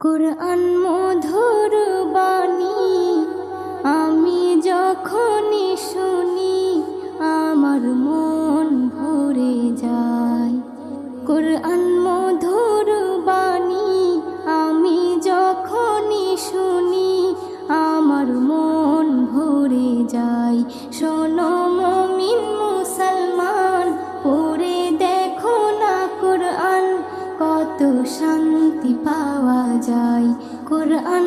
কুরআন মধুর বাণী আমি যখনই শুনি আমার মন ভরে যায়। কুরআন মধুর বাণী আমি যখনই শুনি আমার মন ভরে যায়। শোনো মুমিন মুসলমান, পড়ে দেখো না কুরআন, কত শান্তি পাওয়া যায়। কুরআন